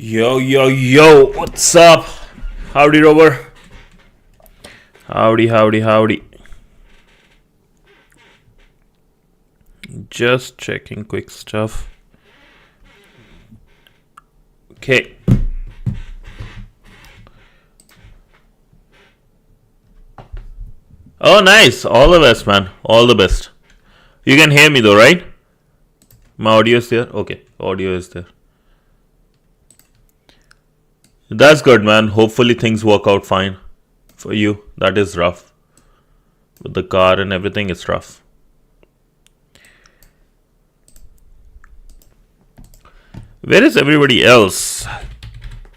Yo, what's up? Howdy, Rover. Howdy. Just checking quick stuff. Okay. Oh, nice. All the best, man. All the best. You can hear me though, right? My audio is there? Okay, audio is there. That's good, man. Hopefully things work out fine for you. That is rough. With the car and everything, it's rough. Where is everybody else?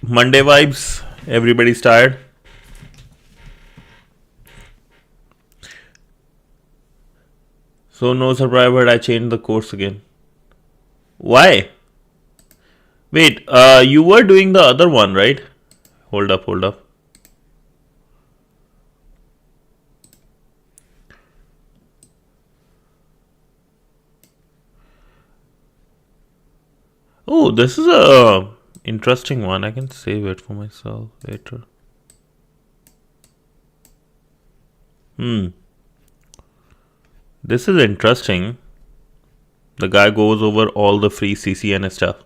Monday vibes? Everybody's tired? So no surprise, but I changed the course again. Why? Wait, you were doing the other one, right? Hold up. Oh, this is a interesting one. I can save it for myself later. This is interesting. The guy goes over all the free CCNA stuff.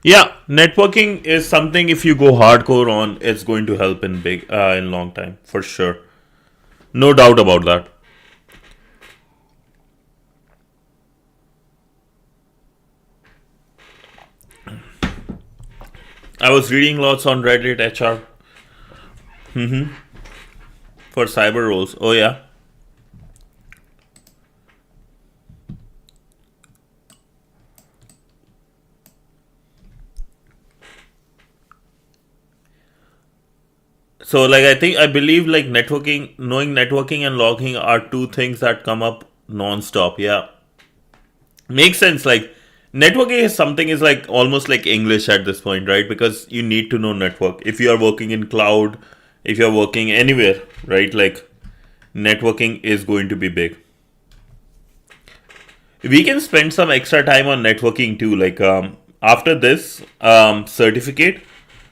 Yeah, networking is something if you go hardcore on, it's going to help in long time, for sure. No doubt about that. I was reading lots on Reddit HR. For cyber roles. Oh yeah. So I believe like knowing networking and logging are two things that come up non-stop. Yeah. Makes sense. Like networking is something is like almost like English at this point, right? Because you need to know network. If you are working in cloud, if you're working anywhere, right? Like networking is going to be big. We can spend some extra time on networking too. Like after this certificate,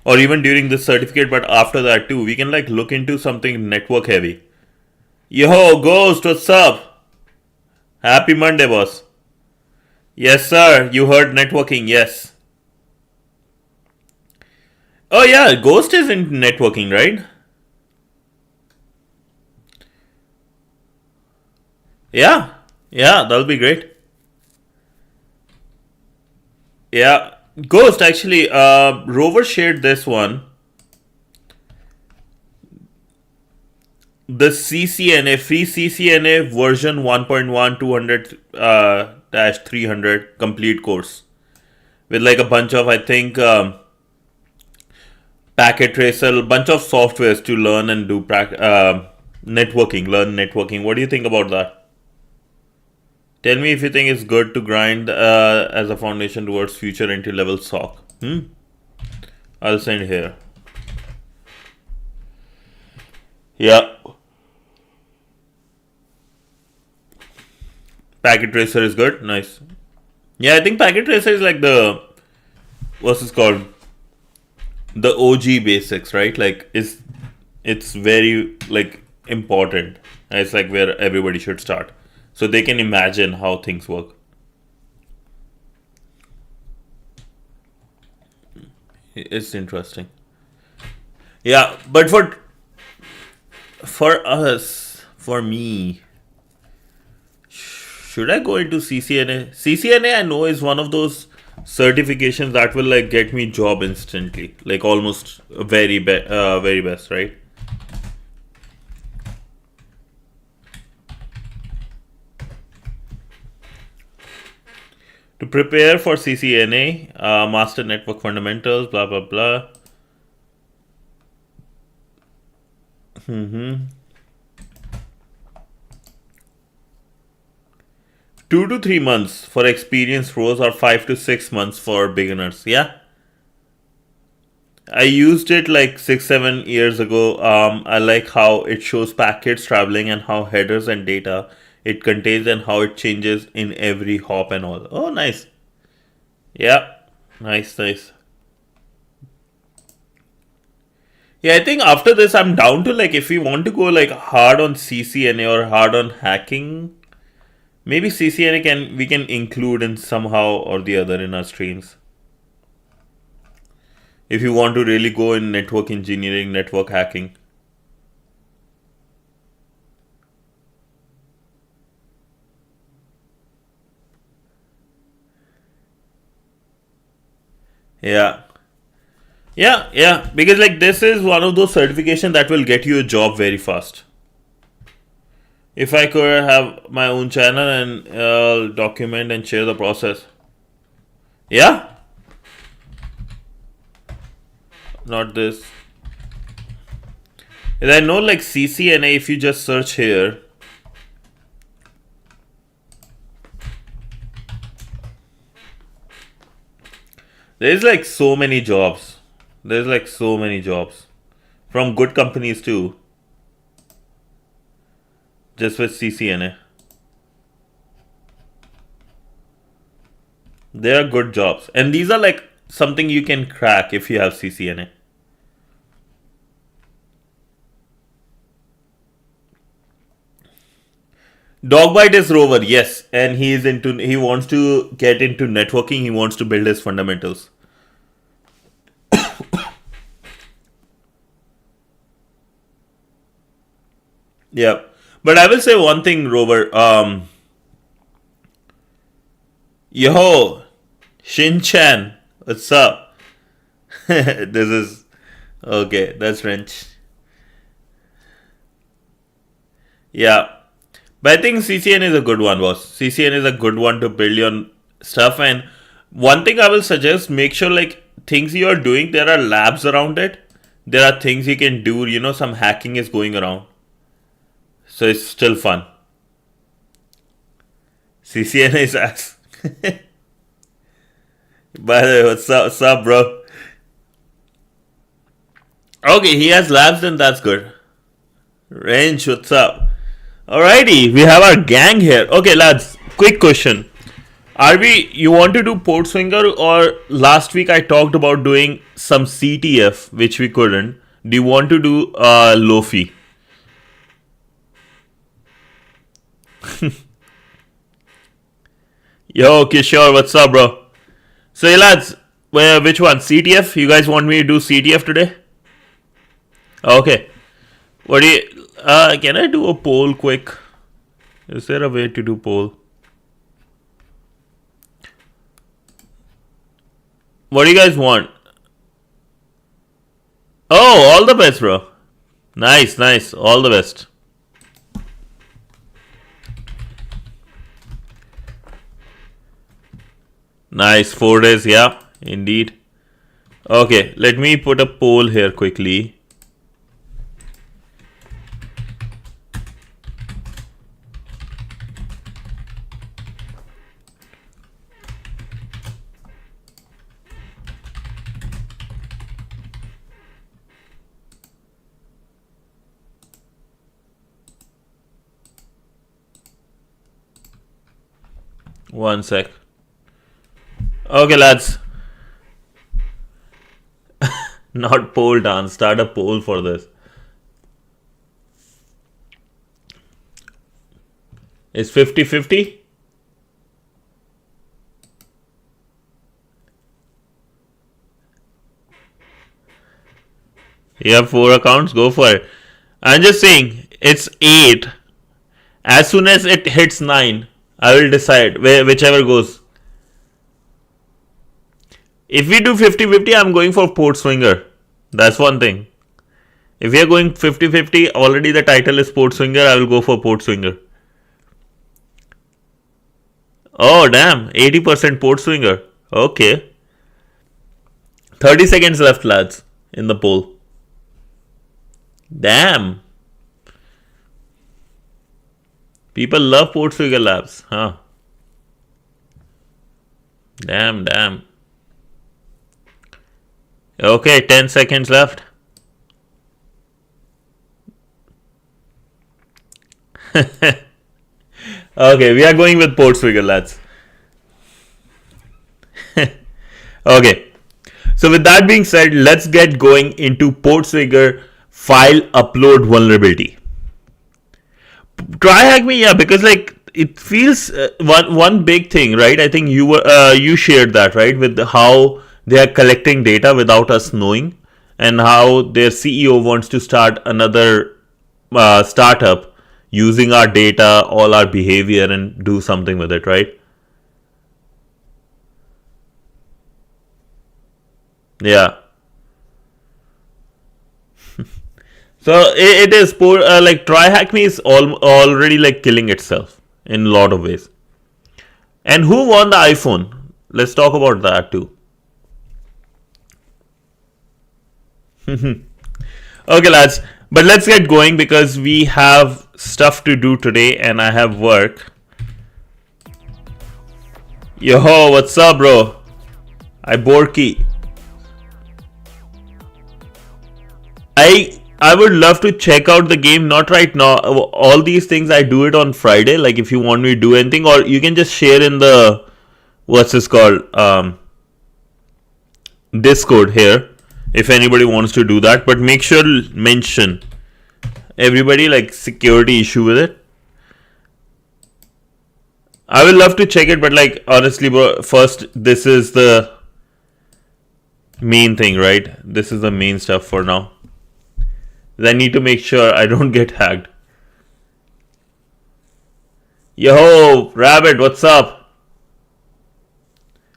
or even during this certificate, but after that too, we can like look into something network heavy. Yo, Ghost, what's up? Happy Monday, boss. Yes, sir. You heard networking. Yes. Oh yeah, Ghost is in networking, right? Yeah, that'll be great. Yeah, Ghost actually. Rover shared this one. The CCNA free CCNA version 1.1 200 dash 300 complete course with like a bunch of I think packet tracer, a bunch of softwares to learn and do networking. Learn networking. What do you think about that? Tell me if you think it's good to grind as a foundation towards future entry level SOC. I'll send here. Yeah. Packet tracer is good. Nice. Yeah, I think packet tracer is like the what's this called? The OG basics, right? Like it's very like important. It's like where everybody should start. So they can imagine how things work. It's interesting. Yeah, but for me, should I go into CCNA? CCNA I know is one of those certifications that will like get me job instantly, like almost very best, right? To prepare for CCNA, Master Network Fundamentals, blah blah blah. 2 to 3 months for experienced pros or 5 to 6 months for beginners. Yeah, I used it like 6 7 years ago. I like how it shows packets traveling and how headers and data it contains and how it changes in every hop and all. Oh, nice. Yeah, nice. Yeah, I think after this, I'm down to like if we want to go like hard on CCNA or hard on hacking, maybe CCNA we can include in somehow or the other in our streams. If you want to really go in network engineering, network hacking. Yeah. Yeah. Because like this is one of those certifications that will get you a job very fast. If I could have my own channel and document and share the process. Yeah? Not this. And I know like CCNA, if you just search here. There's like so many jobs. There's like so many jobs. From good companies too. Just with CCNA. They are good jobs. And these are like something you can crack if you have CCNA. Dogbite is Rover, yes, and he wants to get into networking, he wants to build his fundamentals. Yeah. But I will say one thing, Rover. Yo, Shin-chan, what's up? This is okay, that's French. Yeah. But I think CCN is a good one, boss. CCN is a good one to build your stuff. And one thing I will suggest, make sure like things you are doing, there are labs around it. There are things you can do, some hacking is going around. So it's still fun. CCN is ass. By the way, what's up, bro? Okay, he has labs, then that's good. Range, what's up? Alrighty, we have our gang here. Okay, lads, quick question. You want to do PortSwigger, or last week I talked about doing some CTF, which we couldn't. Do you want to do Lofi? Yo, Kishore, what's up, bro? So, hey, lads, which one? CTF? You guys want me to do CTF today? Okay. What do you... can I do a poll quick? Is there a way to do poll? What do you guys want? Oh, all the best, bro. Nice. All the best. Nice. 4 days, yeah, indeed. Okay, let me put a poll here quickly. One sec. Okay, lads. Not poll dance. Start a poll for this. It's 50-50. You have 4 accounts, go for it. I'm just saying, it's 8. As soon as it hits 9, I will decide whichever goes. If we do 50-50, I'm going for PortSwigger. That's one thing. If we are going 50-50, already the title is PortSwigger, I will go for PortSwigger. Oh, damn. 80% PortSwigger. Okay. 30 seconds left, lads, in the poll. Damn. People love PortSwigger labs, huh? Damn. Okay, 10 seconds left. Okay, we are going with PortSwigger, lads. Okay. So with that being said, let's get going into PortSwigger file upload vulnerability. TryHackMe, yeah, because like it feels one big thing, right? I think you shared that, right, with how they are collecting data without us knowing, and how their CEO wants to start another startup using our data, all our behavior, and do something with it, right? Yeah. So it is poor. Like TryHackMe is already like killing itself in a lot of ways. And who won the iPhone? Let's talk about that too. Okay, lads. But let's get going because we have stuff to do today and I have work. Yo, what's up, bro? I Borky. I would love to check out the game, not right now. All these things I do it on Friday. Like if you want me to do anything, or you can just share in the what's this called Discord here if anybody wants to do that. But make sure to mention everybody like security issue with it. I will love to check it, but like honestly, bro, first this is the main thing, right? This is the main stuff for now. I need to make sure I don't get hacked. Yo, Rabbit, what's up?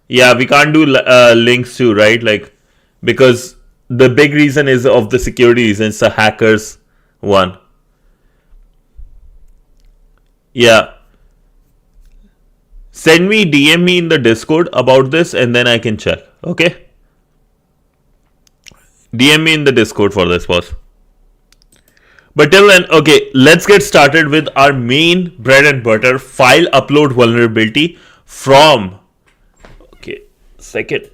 Yeah, we can't do links too, right? Like, because the big reason is of the security reasons, the hackers one. Yeah. Send me, DM me in the Discord about this and then I can check. Okay? DM me in the Discord for this, boss. But till then, okay, let's get started with our main bread and butter file upload vulnerability from, okay, second.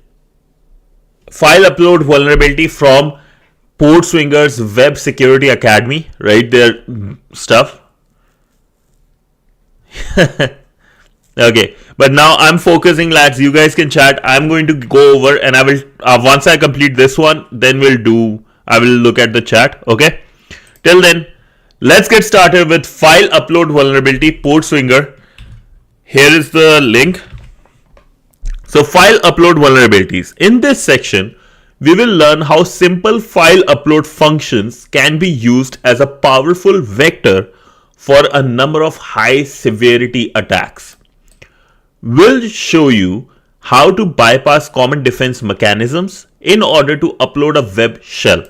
File upload vulnerability from PortSwigger's Web Security Academy, right? Their stuff. Okay, but now I'm focusing, lads. You guys can chat. I'm going to go over and I will, once I complete this one, then I will look at the chat, okay? Till then, let's get started with file upload vulnerability PortSwigger. Here is the link. So file upload vulnerabilities. In this section, we will learn how simple file upload functions can be used as a powerful vector for a number of high severity attacks. We'll show you how to bypass common defense mechanisms in order to upload a web shell,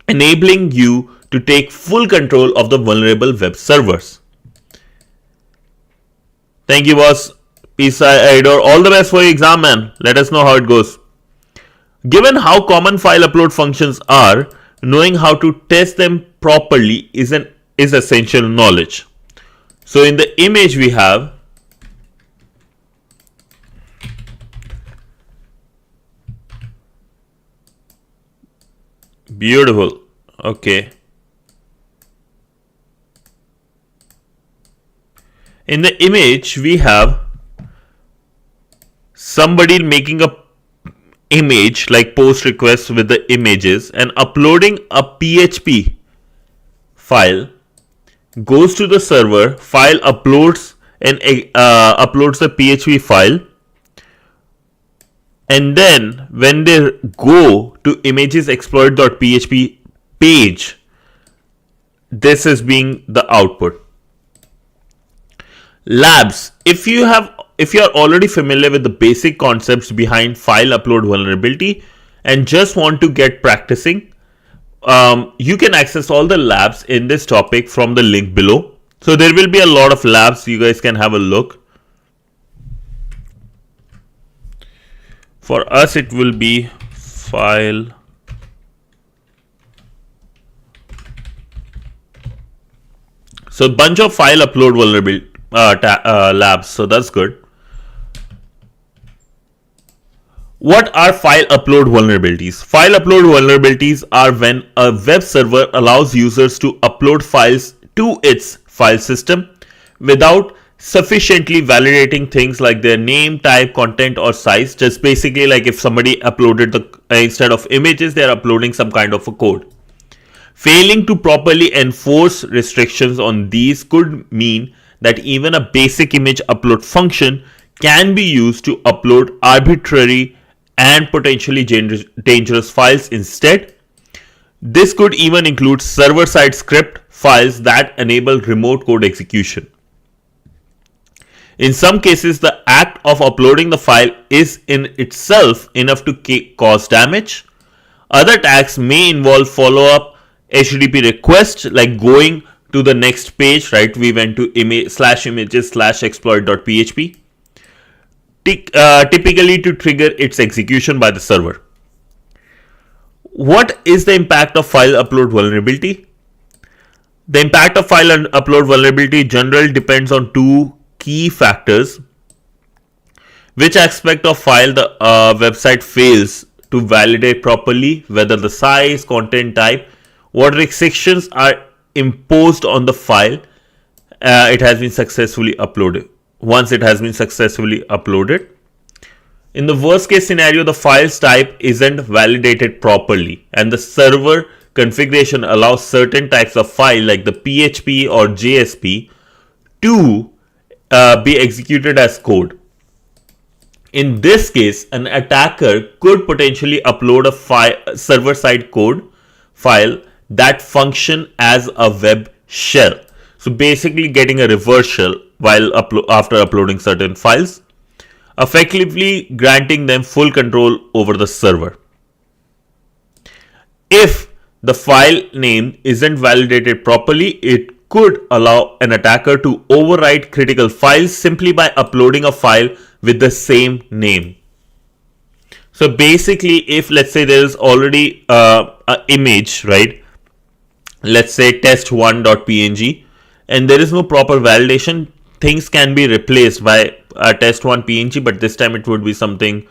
enabling you to take full control of the vulnerable web servers. Thank you, boss. Peace, Idor. All the best for your exam, man. Let us know how it goes. Given how common file upload functions are, knowing how to test them properly is essential knowledge. So in the image we have beautiful. Okay. In the image, we have somebody making a image like post request with the images and uploading a PHP file, goes to the server, file uploads and uploads the PHP file, and then when they go to imagesexploit.php page, this is being the output. Labs, if you are already familiar with the basic concepts behind file upload vulnerability and just want to get practicing, you can access all the labs in this topic from the link below. So there will be a lot of labs, you guys can have a look. For us it will be file so bunch of file upload vulnerability labs, so that's good. What are file upload vulnerabilities? File upload vulnerabilities are when a web server allows users to upload files to its file system without sufficiently validating things like their name, type, content, or size. Just basically like if somebody uploaded instead of images, they're uploading some kind of a code. Failing to properly enforce restrictions on these could mean that even a basic image upload function can be used to upload arbitrary and potentially dangerous files instead. This could even include server-side script files that enable remote code execution. In some cases, the act of uploading the file is in itself enough to cause damage. Other attacks may involve follow-up HTTP requests, like going to the next page, right? We went to images/exploit.php, typically to trigger its execution by the server. What is the impact of file upload vulnerability? The impact of file upload vulnerability generally depends on two key factors: which aspect of file the website fails to validate properly, whether the size, content type, what restrictions are imposed on the file it has been successfully uploaded. Once it has been successfully uploaded, in the worst case scenario, the file's type isn't validated properly and the server configuration allows certain types of file like the PHP or JSP to be executed as code. In this case, an attacker could potentially upload a server-side code file that function as a web shell. So basically getting a reverse shell while after uploading certain files, effectively granting them full control over the server. If the file name isn't validated properly, it could allow an attacker to overwrite critical files simply by uploading a file with the same name. So basically, if let's say there is already an image, right? Let's say test1.png, and there is no proper validation, things can be replaced by a test1.png, but this time it would be something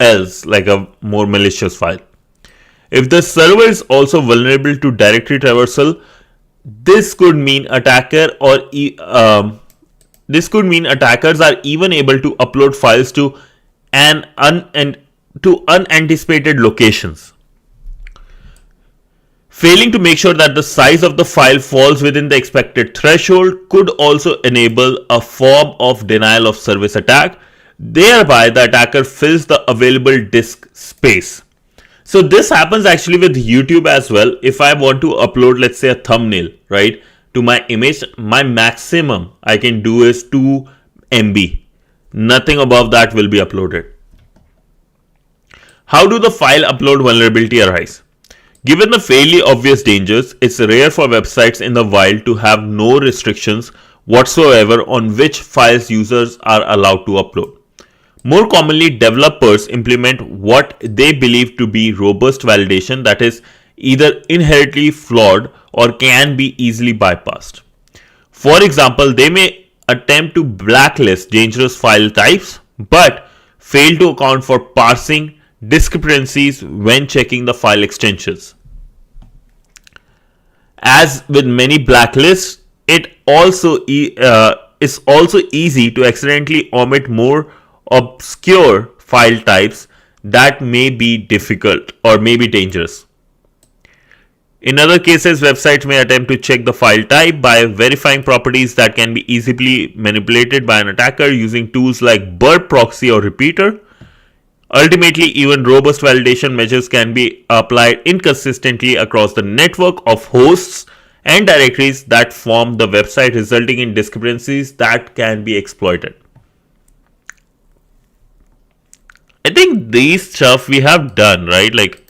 else, like a more malicious file. If the server is also vulnerable to directory traversal, this could mean attackers are even able to upload files to unanticipated locations. Failing to make sure that the size of the file falls within the expected threshold could also enable a form of denial of service attack. Thereby, the attacker fills the available disk space. So this happens actually with YouTube as well. If I want to upload, let's say, a thumbnail, right, to my image, my maximum I can do is 2 MB. Nothing above that will be uploaded. How do the file upload vulnerability arise? Given the fairly obvious dangers, it's rare for websites in the wild to have no restrictions whatsoever on which files users are allowed to upload. More commonly, developers implement what they believe to be robust validation that is either inherently flawed or can be easily bypassed. For example, they may attempt to blacklist dangerous file types but fail to account for parsing discrepancies when checking the file extensions. As with many blacklists, it also is also easy to accidentally omit more obscure file types that may be difficult or may be dangerous. In other cases, websites may attempt to check the file type by verifying properties that can be easily manipulated by an attacker using tools like burp proxy or repeater. Ultimately, even robust validation measures can be applied inconsistently across the network of hosts and directories that form the website, resulting in discrepancies that can be exploited. I think these stuff we have done, right? Like,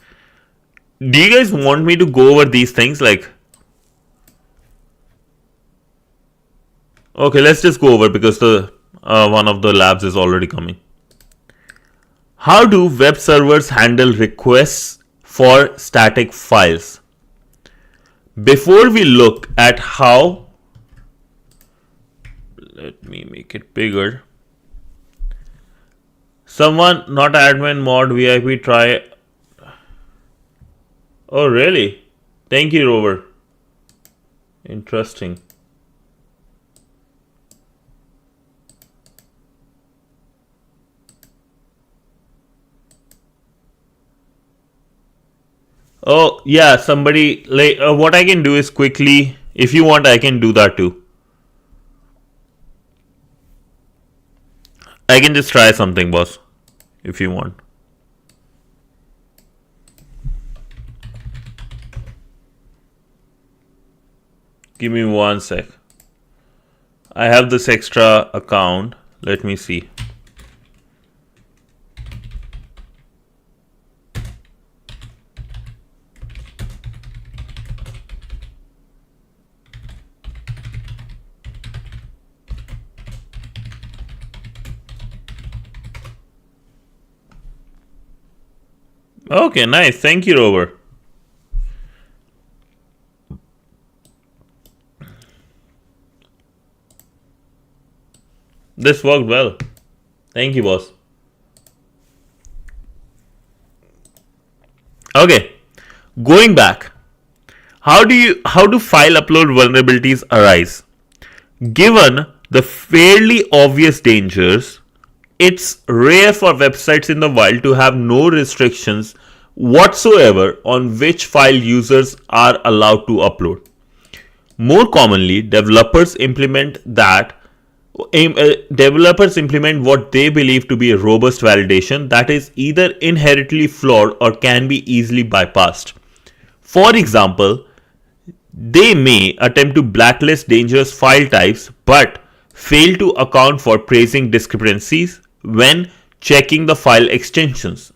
do you guys want me to go over these things? Like, okay, let's just go over because the one of the labs is already coming. How do web servers handle requests for static files? Before we look at how, let me make it bigger. Someone not admin mod VIP try. Oh really? Thank you, Rover. Interesting. Oh, yeah, somebody, like, what I can do is quickly, if you want, I can do that too. I can just try something, boss, if you want. Give me 1 sec. I have this extra account. Let me see. Okay, nice. Thank you, Rover. This worked well. Thank you, boss. Okay, going back. How do file upload vulnerabilities arise? Given the fairly obvious dangers, it's rare for websites in the wild to have no restrictions whatsoever on which file users are allowed to upload. More commonly, developers implement what they believe to be a robust validation that is either inherently flawed or can be easily bypassed. For example, they may attempt to blacklist dangerous file types but fail to account for tracing discrepancies when checking the file extensions.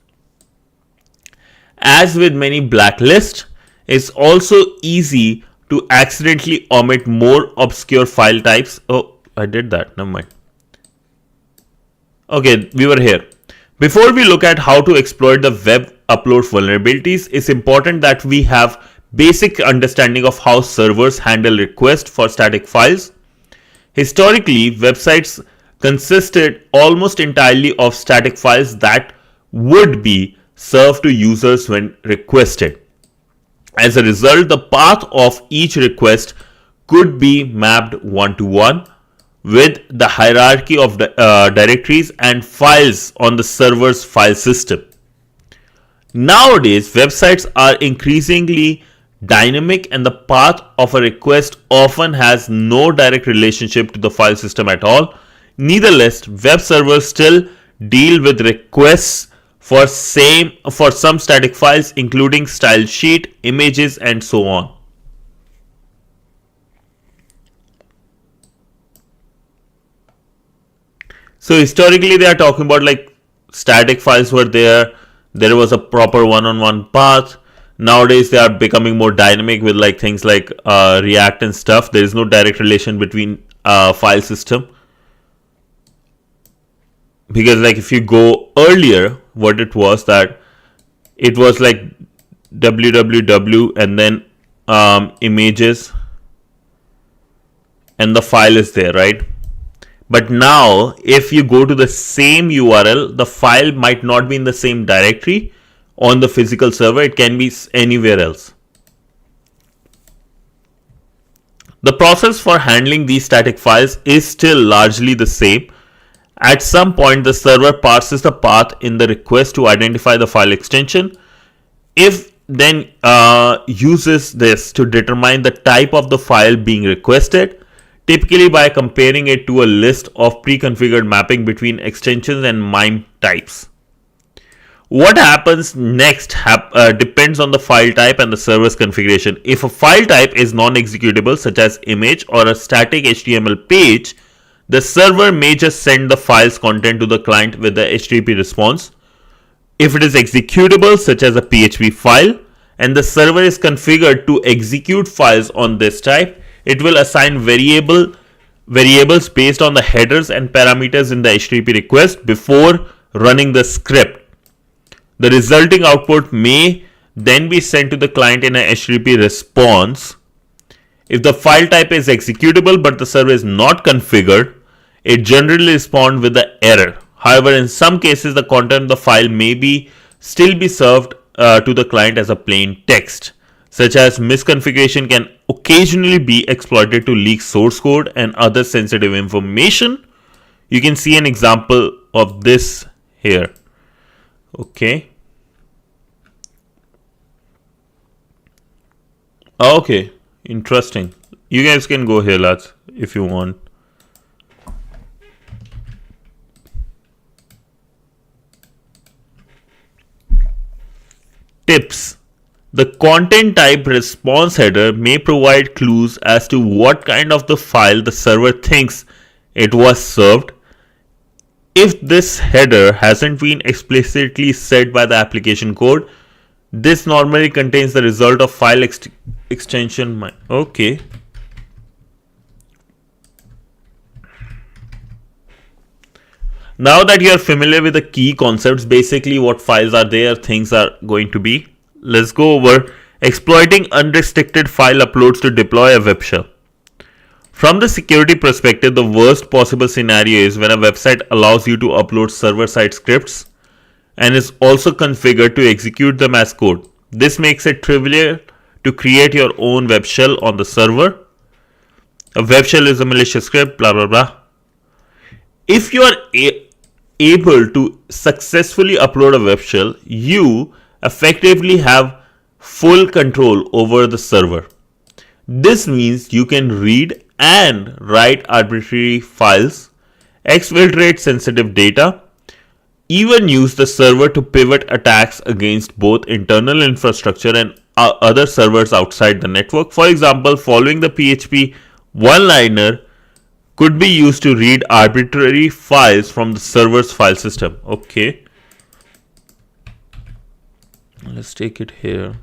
As with many blacklists, it's also easy to accidentally omit more obscure file types. Oh, I did that. Never mind. Okay, we were here. Before we look at how to exploit the web upload vulnerabilities, it's important that we have basic understanding of how servers handle requests for static files. Historically, websites consisted almost entirely of static files that would be served to users when requested. As a result, the path of each request could be mapped one-to-one with the hierarchy of directories and files on the server's file system. Nowadays, websites are increasingly dynamic and the path of a request often has no direct relationship to the file system at all. Nevertheless, web servers still deal with requests for some static files including style sheet, images and so on. So historically they are talking about like static files were there was a proper one-on-one path. Nowadays they are becoming more dynamic with like things like React and stuff. There is no direct relation between file system, because like if you go earlier, what it was that it was like www and then images and the file is there, right? But now if you go to the same URL, the file might not be in the same directory on the physical server, it can be anywhere else. The process for handling these static files is still largely the same. At some point, the server parses the path in the request to identify the file extension. If then uses this to determine the type of the file being requested, typically by comparing it to a list of pre-configured mapping between extensions and MIME types. What happens next depends on the file type and the server's configuration. If a file type is non-executable, such as image or a static HTML page, the server may just send the file's content to the client with the HTTP response. If it is executable, such as a PHP file, and the server is configured to execute files on this type, it will assign variables based on the headers and parameters in the HTTP request before running the script. The resulting output may then be sent to the client in a HTTP response. If the file type is executable but the server is not configured, it generally responds with the error. However, in some cases, the content of the file may still be served to the client as a plain text, such as misconfiguration can occasionally be exploited to leak source code and other sensitive information. You can see an example of this here. Okay. Okay, interesting. You guys can go here, lads, if you want. Tips. The content type response header may provide clues as to what kind of the file the server thinks it was served. If this header hasn't been explicitly set by the application code, this normally contains the result of file extension. Okay. Now that you are familiar with the key concepts, basically what files are there, things are going to be, let's go over exploiting unrestricted file uploads to deploy a web shell. From the security perspective, the worst possible scenario is when a website allows you to upload server-side scripts and is also configured to execute them as code. This makes it trivial to create your own web shell on the server. A web shell is a malicious script, blah blah blah. If you are able to successfully upload a web shell, you effectively have full control over the server. This means you can read and write arbitrary files, exfiltrate sensitive data, even use the server to pivot attacks against both internal infrastructure and other servers outside the network. For example, following the PHP one-liner could be used to read arbitrary files from the server's file system. Okay. Let's take it here.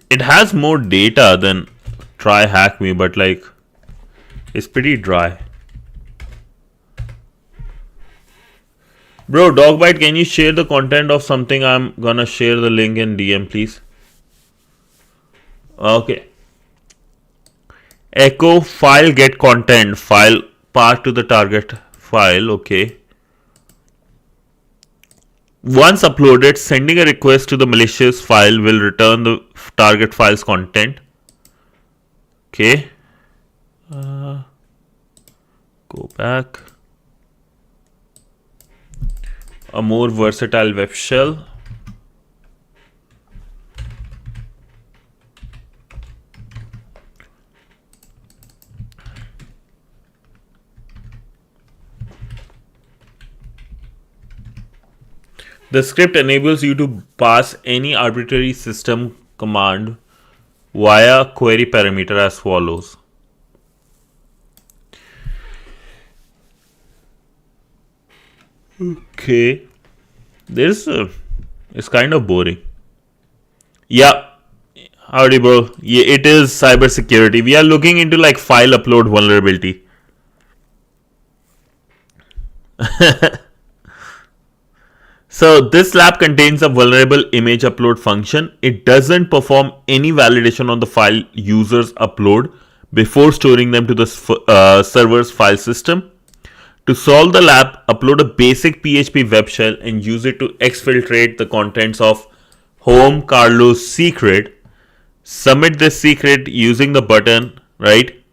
It has more data than TryHackMe, but like it's pretty dry. Bro, Dogbite, can you share the content of something? I'm gonna share the link in DM, please. Okay. Echo file get content file path to the target file. Okay. Once uploaded, sending a request to the malicious file will return the target file's content. Okay. Go back. A more versatile web shell. The script enables you to pass any arbitrary system command via query parameter as follows. Okay. It's kind of boring. Yeah. Howdy, bro. Yeah, it is cybersecurity. We are looking into like file upload vulnerability. So this lab contains a vulnerable image upload function. It doesn't perform any validation on the file users upload before storing them to the server's file system. To solve the lab, upload a basic PHP web shell and use it to exfiltrate the contents of home Carlos secret. Submit this secret using the button, right?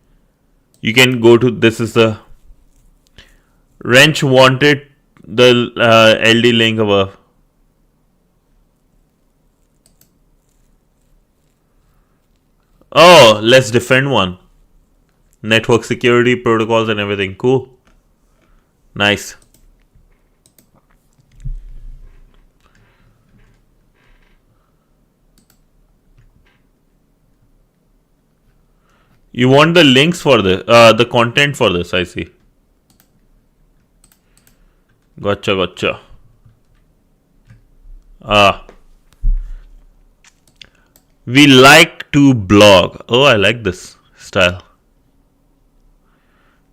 You can go to, this is the wrench wanted, the LD link above. Oh, let's defend one. Network security protocols and everything. Cool. Nice. You want the links for the content for this, I see. Gotcha. We like to blog. Oh, I like this style.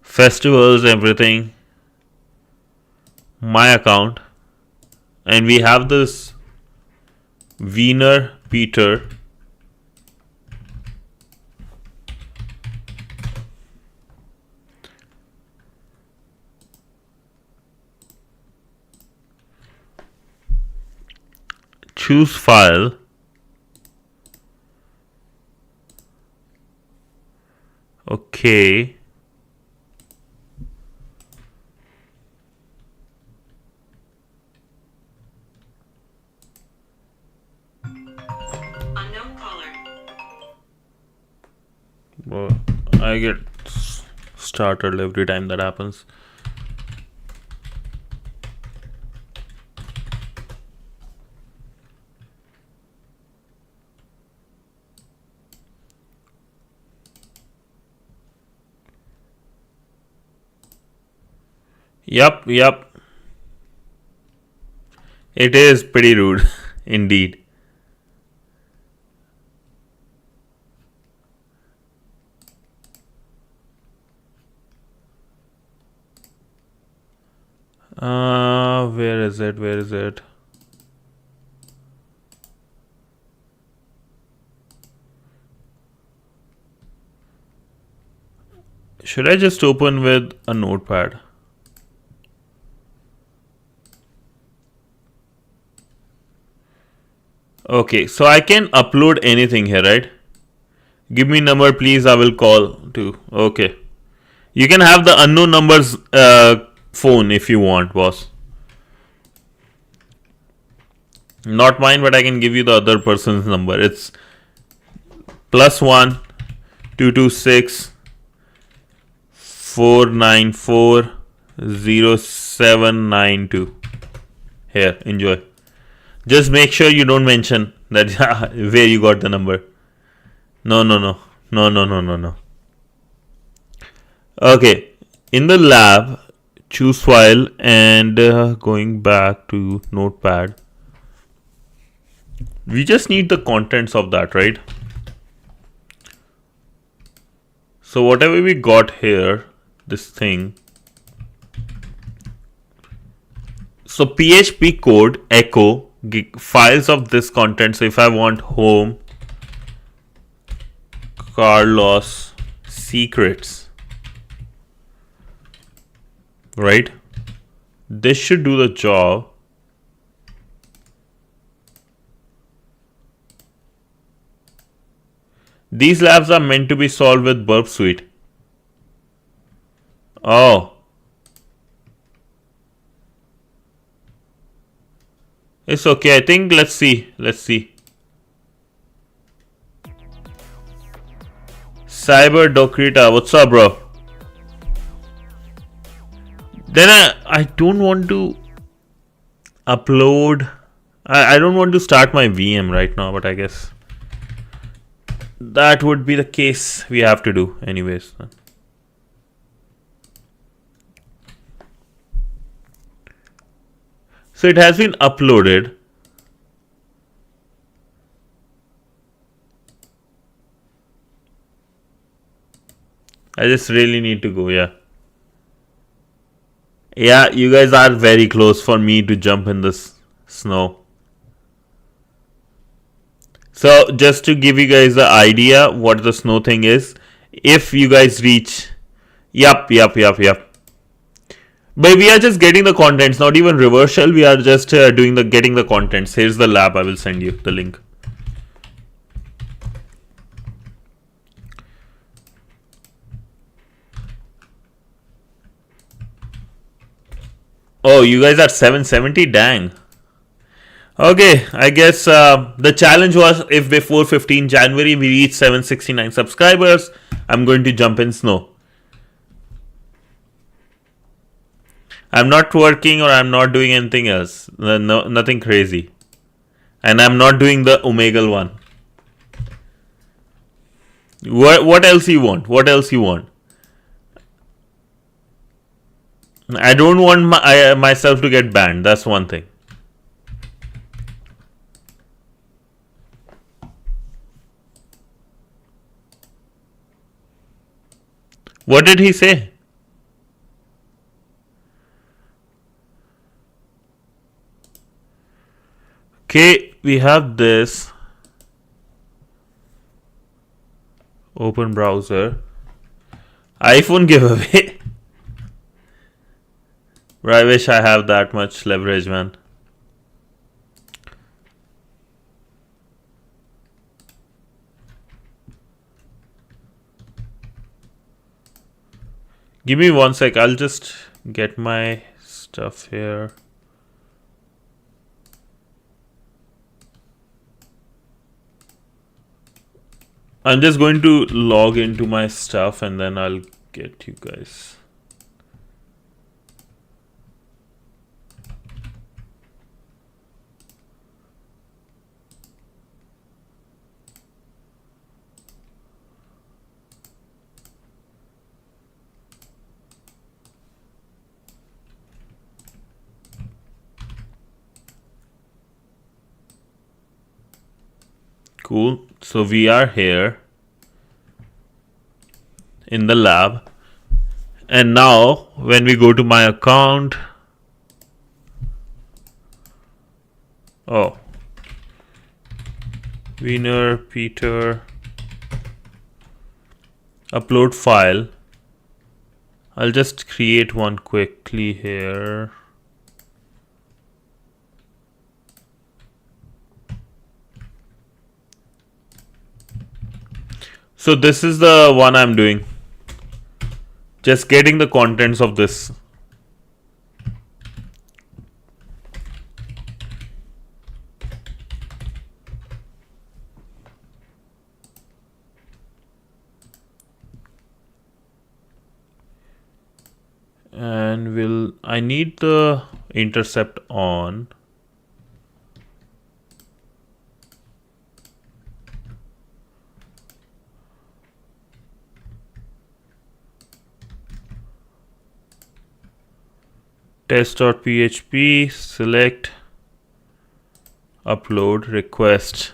Festivals, everything. My account. And we have this Wiener Peter. Choose file. Okay. Bro, I get startled every time that happens. Yup. It is pretty rude, indeed. Where is it? Should I just open with a notepad? Okay, so I can upload anything here, right? Give me number, please. I will call to. Okay. You can have the unknown numbers phone if you want, boss. Not mine, but I can give you the other person's number. It's +1 226 494 0792. Here, enjoy. Just make sure you don't mention that where you got the number. No. Okay, in the lab, choose file and going back to notepad. We just need the contents of that, right? So whatever we got here, this thing. So PHP code echo files of this content. So if I want home Carlos secrets, right? This should do the job. These labs are meant to be solved with Burp Suite. Oh. It's okay. I think let's see. Cyber Dokrita, what's up, bro? Then I don't want to upload. I don't want to start my VM right now, but I guess that would be the case we have to do anyways. So it has been uploaded. I just really need to go, yeah. Yeah, you guys are very close for me to jump in this snow. So just to give you guys the idea what the snow thing is, if you guys reach, yup. But we are just getting the contents, not even reversal. We are just getting the contents. Here's the lab. I will send you the link. Oh, you guys are 770? Dang. Okay, I guess the challenge was if before 15 January we reach 769 subscribers, I'm going to jump in snow. I'm not working or I'm not doing anything else. No, nothing crazy. And I'm not doing the Omegle one. What else you want? I don't want myself to get banned. That's one thing. What did he say? Okay, we have this. Open browser. iPhone giveaway. Bro, I wish I have that much leverage, man. Give me 1 sec. I'll just get my stuff here. I'm just going to log into my stuff and then I'll get you guys. Cool. So we are here in the lab. And now when we go to my account, Wiener Peter upload file. I'll just create one quickly here. So this is the one I'm doing. Just getting the contents of this. And I need the intercept on. Test.php, select, upload, request.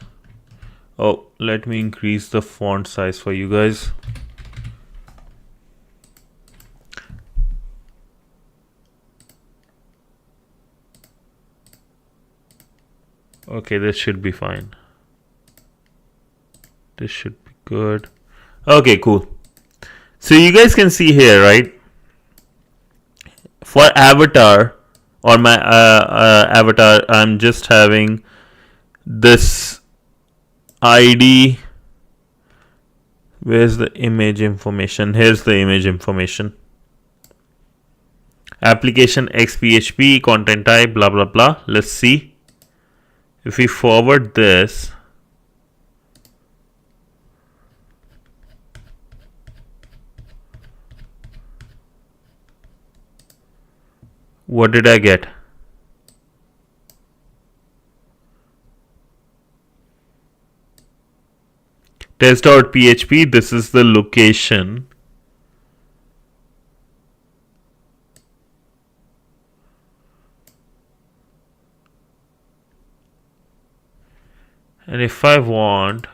Oh, let me increase the font size for you guys. Okay, this should be fine. This should be good. Okay, cool. So you guys can see here, right? For avatar or my avatar, I'm just having this ID. Where's the image information? Here's the image information. Application xphp, content type, blah blah blah. Let's see. If we forward this, what did I get? Test.php, this is the location. And if I want,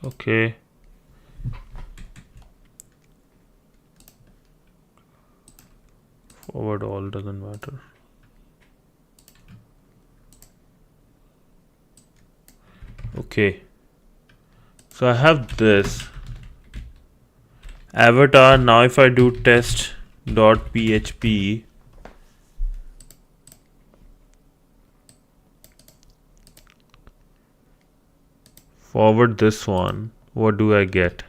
okay, forward all doesn't matter. Okay, so I have this avatar. Now if I do test.php, forward this one, what do I get?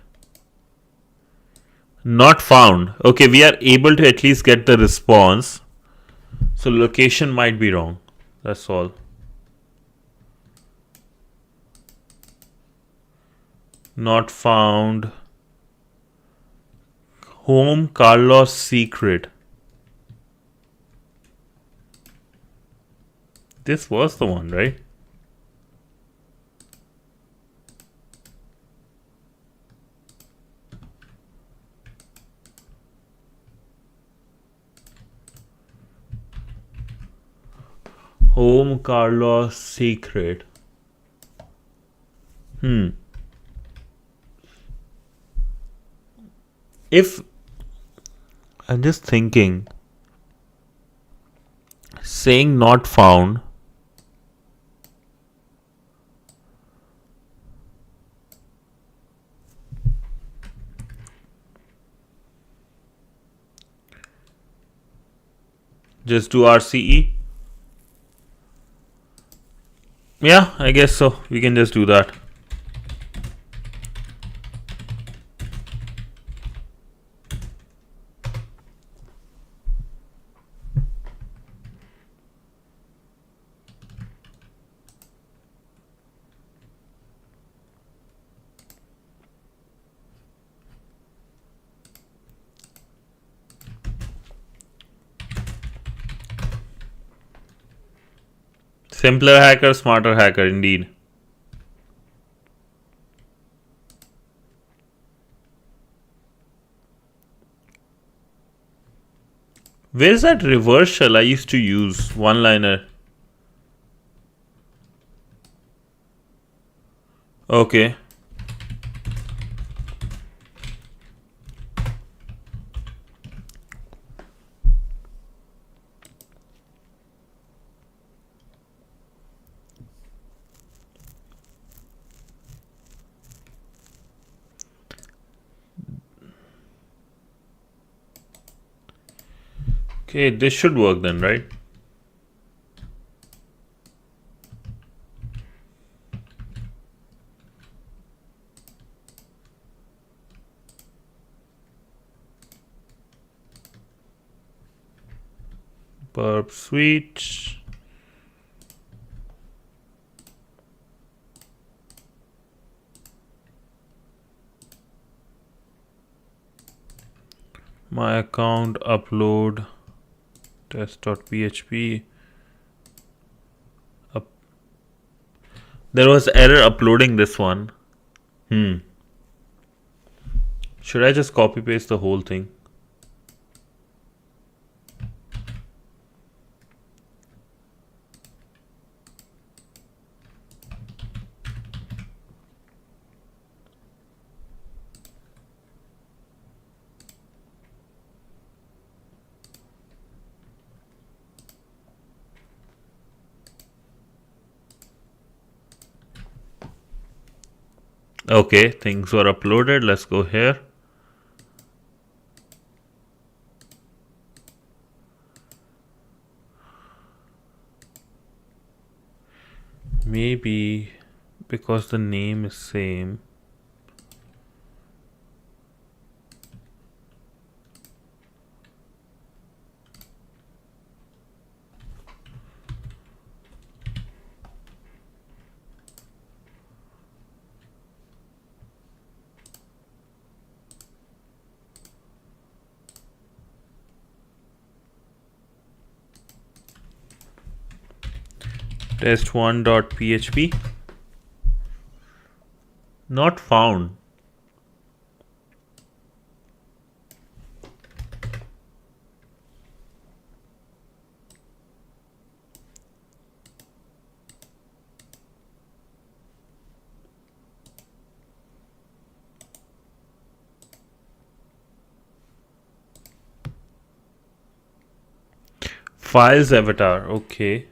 Not found. Okay, we are able to at least get the response. So location might be wrong. That's all. Not found. Home Carlos secret. This was the one, right? Home Carlos secret. If I'm just thinking, saying not found, just do RCE. Yeah, I guess so. We can just do that. Simpler hacker, smarter hacker, indeed. Where's that reverse shell I used to use? One-liner. Okay. Okay, this should work then, right? Perp switch. My account upload test.php. There was error uploading this one. Should I just copy paste the whole thing? Okay, things were uploaded. Let's go here. Maybe because the name is same. Test1.php. Not found. Files avatar. Okay.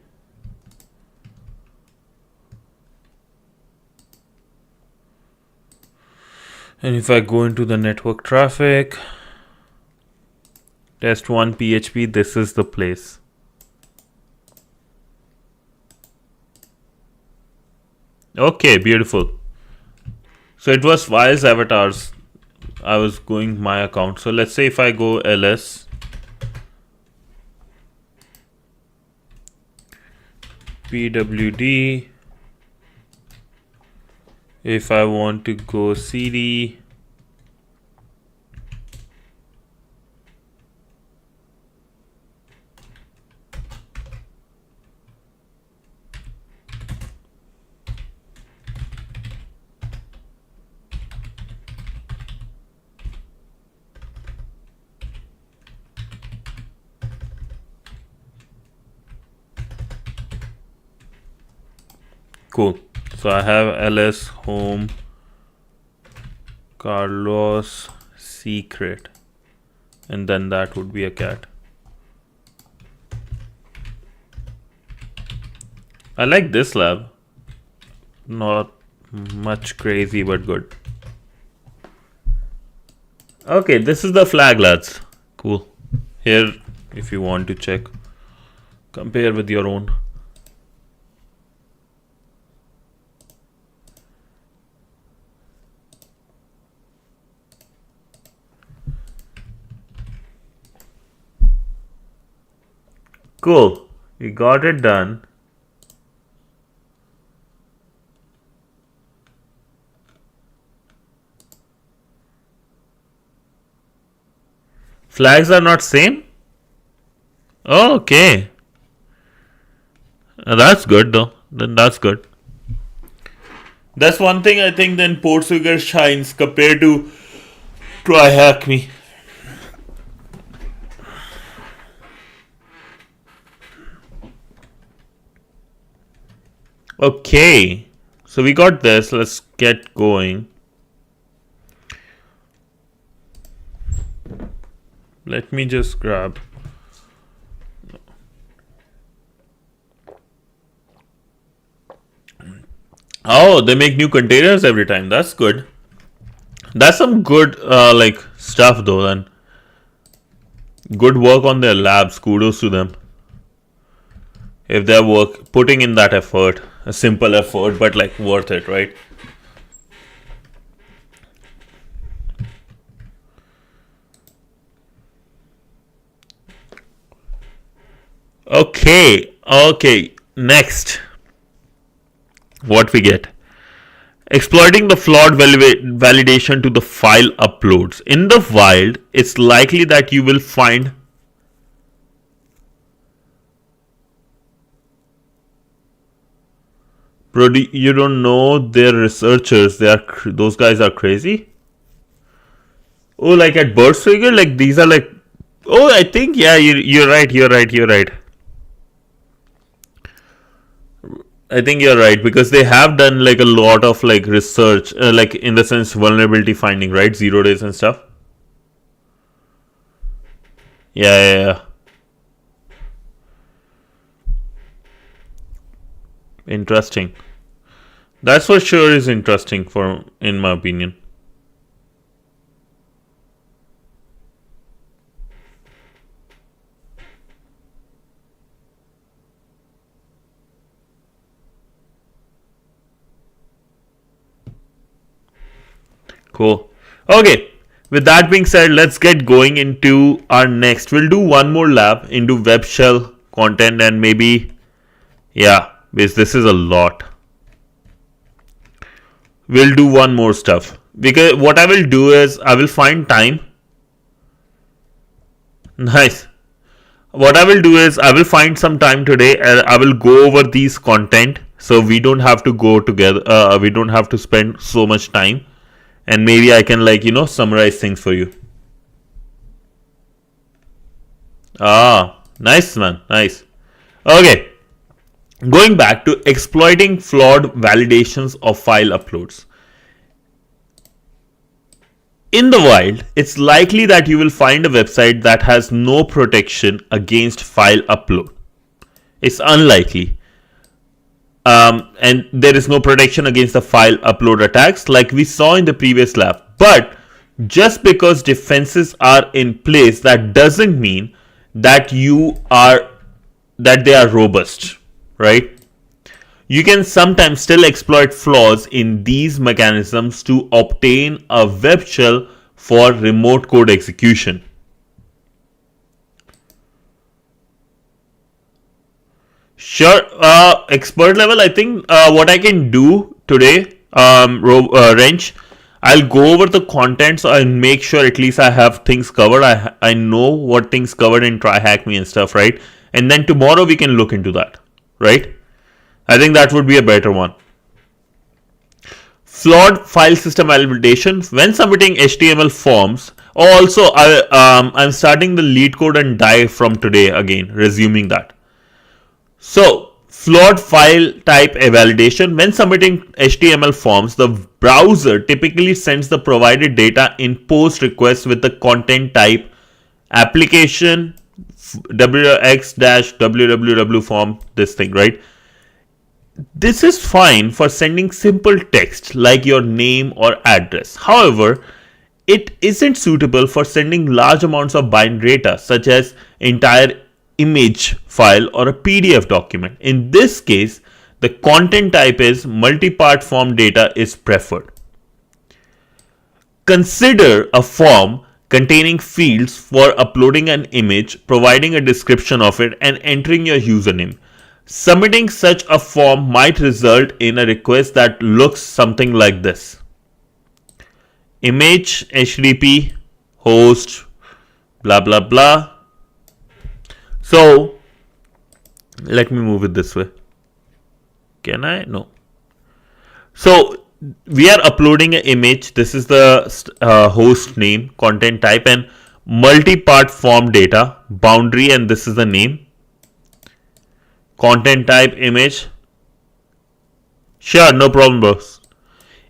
And if I go into the network traffic, test1 PHP, this is the place. Okay, beautiful. So it was files avatars. I was going my account. So let's say if I go ls pwd, if I want to go cd, cool. So I have ls home Carlos secret, and then that would be a cat. I like this lab. Not much crazy, but good. Okay, this is the flag, lads. Cool. Here, if you want to check, compare with your own. Cool. We got it done. Flags are not same? Oh, okay. That's good though. Then that's good. That's one thing I think then PortSwigger shines compared to TryHackMe. Okay, so we got this. Let's get going. Let me just grab. Oh, they make new containers every time. That's good. That's some good like stuff though. Then good work on their labs. Kudos to them. If they're putting in that effort, a simple effort, but like worth it, right? Okay, next, what we get? Exploiting the flawed validation to the file uploads. In the wild, it's likely that you will find you don't know their researchers. Those guys are crazy. Oh, like at PortSwigger, like these are like. Oh, I think yeah, you're right. I think you're right because they have done like a lot of like research, like in the sense vulnerability finding, right? 0 days and stuff. Yeah. Interesting. That's for sure is interesting for in my opinion. Cool. Okay. With that being said, let's get going into our next. We'll do one more lab into web shell content and maybe, yeah, because this is a lot. We'll do one more stuff because what I will do is I will find time. Nice. What I will do is I will find some time today and I will go over these content so we don't have to go together. We don't have to spend so much time. And maybe I can like, summarize things for you. Nice man, nice. Okay, going back to exploiting flawed validations of file uploads. In the wild, it's likely that you will find a website that has no protection against file upload. It's unlikely. And there is no protection against the file upload attacks like we saw in the previous lab. But just because defenses are in place, that doesn't mean that they are robust, right? You can sometimes still exploit flaws in these mechanisms to obtain a web shell for remote code execution. Sure, expert level. I think what I can do today, Wrench, I'll go over the contents and make sure at least I have things covered. I know what things covered in TryHackMe and stuff, right? And then tomorrow we can look into that, right? I think that would be a better one. Flawed file system validation when submitting HTML forms. Also, I'm starting the lead code and dive from today again, resuming that. So, flawed file type validation. When submitting HTML forms, the browser typically sends the provided data in post request with the content type application wx-www form, this thing, right? This is fine for sending simple text like your name or address. However, it isn't suitable for sending large amounts of binary data such as entire image file or a PDF document. In this case, the content type is multi-part form data is preferred. Consider a form containing fields for uploading an image, providing a description of it, and entering your username. Submitting such a form might result in a request that looks something like this. Image, HTTP, host, blah blah blah. So let me move it this way. Can I? No. So we are uploading an image. This is the host name, content type, and multi-part form data, boundary, and this is the name. Content type, image. Sure, no problem, bros.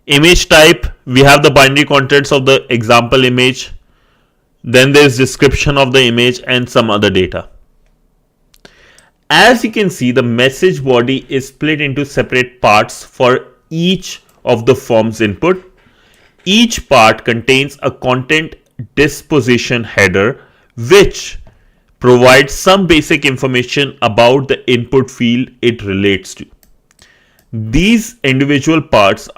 Image type, we have the binary contents of the example image. Then there's description of the image and some other data. As you can see, the message body is split into separate parts for each of the form's input. Each part contains a content disposition header which provides some basic information about the input field it relates to. These individual parts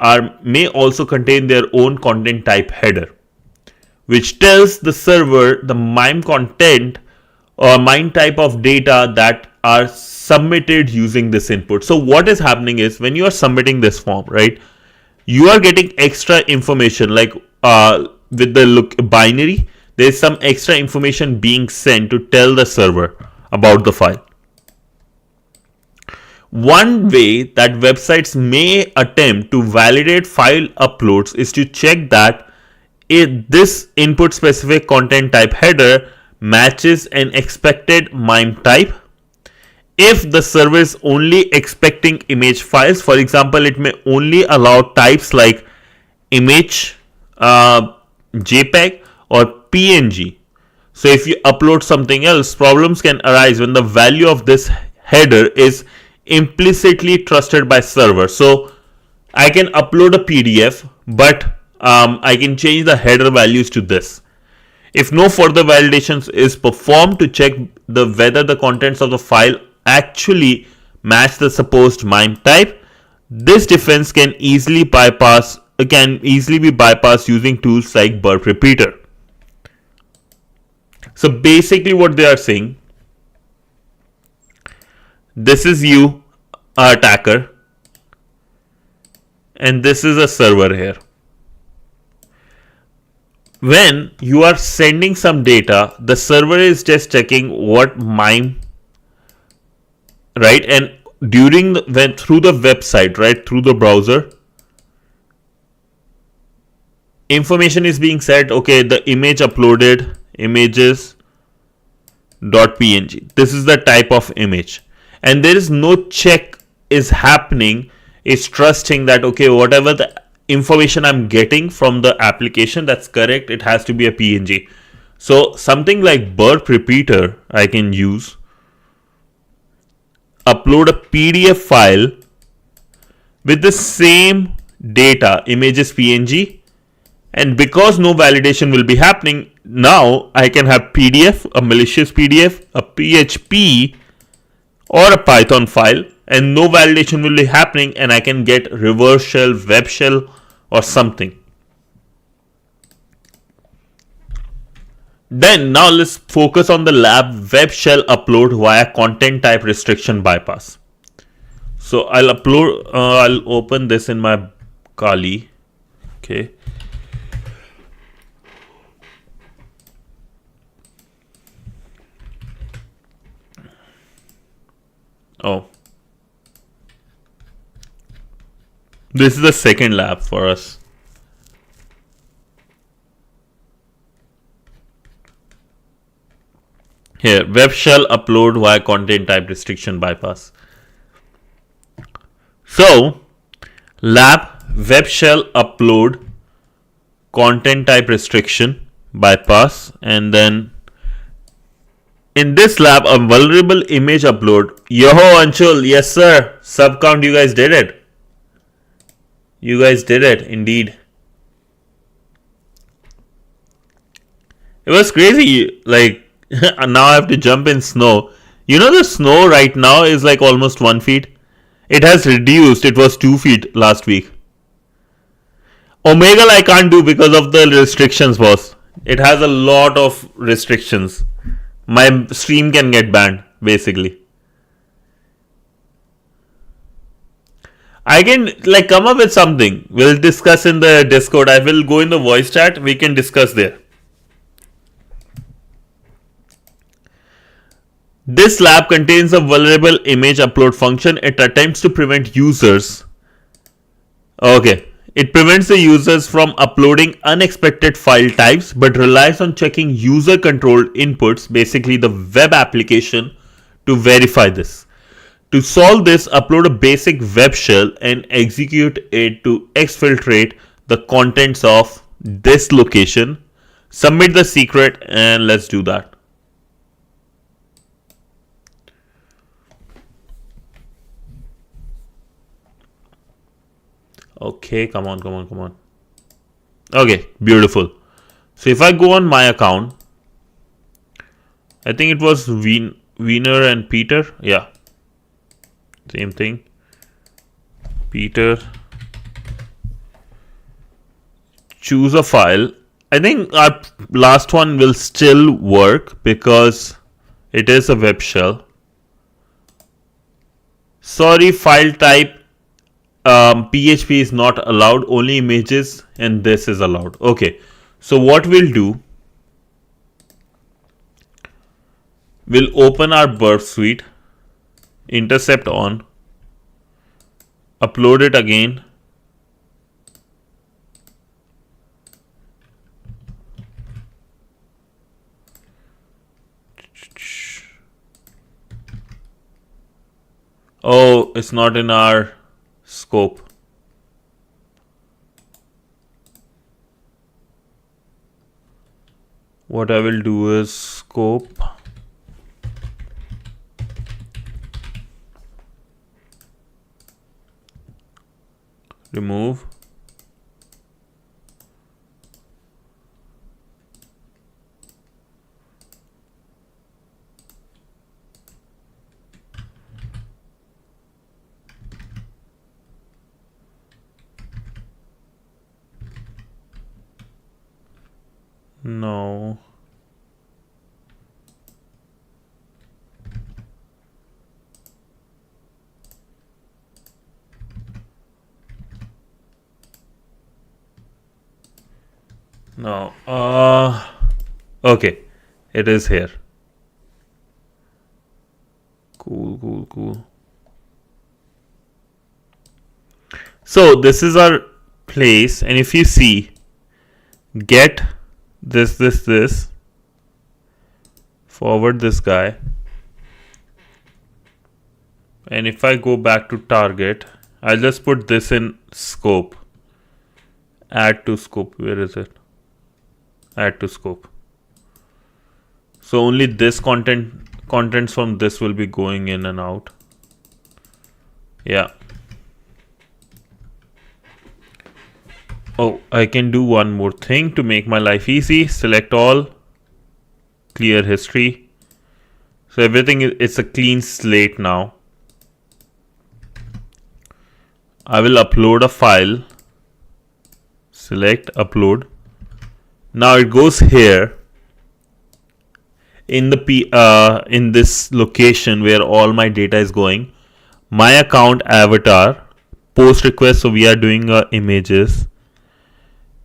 may also contain their own content type header, which tells the server the MIME content or MIME type of data that are submitted using this input. So what is happening is when you are submitting this form, right, you are getting extra information like with the binary, there is some extra information being sent to tell the server about the file. One way that websites may attempt to validate file uploads is to check that this input specific content type header matches an expected MIME type. If the server is only expecting image files, for example, it may only allow types like image, JPEG or PNG. So if you upload something else, problems can arise when the value of this header is implicitly trusted by server. So I can upload a PDF, but I can change the header values to this. If no further validations is performed to check whether the contents of the file actually match the supposed MIME type, this defense can easily be bypassed using tools like burp repeater. So basically what they are saying, this is you, attacker, and this is a server here. When you are sending some data, the server is just checking what MIME, right? And through the website, right, through the browser, information is being said, okay, the image uploaded, images.png. This is the type of image. And there is no check is happening, is trusting that, okay, whatever the information I'm getting from the application, that's correct, it has to be a PNG. So something like burp repeater I can use, upload a PDF file with the same data, images PNG, and because no validation will be happening, now I can have PDF, a malicious PDF, a PHP or a Python file, and no validation will be happening, and I can get reverse shell, web shell or something. Then now let's focus on the lab web shell upload via content type restriction bypass. So I'll open this in my Kali. Okay. Oh, this is the second lab for us. Here, web shell upload via content type restriction bypass. So, lab web shell upload content type restriction bypass, and then in this lab, a vulnerable image upload. Yoho Anshul, yes sir. Subcount, you guys did it. You guys did it, indeed. It was crazy. Like, now I have to jump in snow. You know, the snow right now is like almost 1 feet. It has reduced. It was 2 feet last week. Omegle I can't do because of the restrictions, boss. It has a lot of restrictions. My stream can get banned, basically. I can like come up with something. We'll discuss in the Discord. I will go in the voice chat. We can discuss there. This lab contains a vulnerable image upload function. It attempts to prevent users. Okay. It prevents the users from uploading unexpected file types but relies on checking user controlled inputs, basically the web application, to verify this. To solve this, upload a basic web shell and execute it to exfiltrate the contents of this location. Submit the secret and let's do that. Okay, come on. Okay, beautiful. So if I go on my account, I think it was Wiener and Peter. Yeah, same thing. Peter. Choose a file. I think our last one will still work because it is a web shell. Sorry, file type PHP is not allowed, only images, and this is allowed. Okay, so what we'll do, we'll open our burp suite, intercept on, upload it again. Oh, it's not in our scope. What I will do is scope, remove, no. No. Okay. It is here. Cool. So this is our place, and if you see, get this, forward this guy, and if I go back to target, I'll just put this in scope. Add to scope. Where is it? Add to scope. So only this contents from this will be going in and out. Yeah. Oh, I can do one more thing to make my life easy. Select all, clear history. So everything it's a clean slate now. I will upload a file. Select upload. Now it goes here in the in this location where all my data is going. My account avatar, post request. So we are doing images,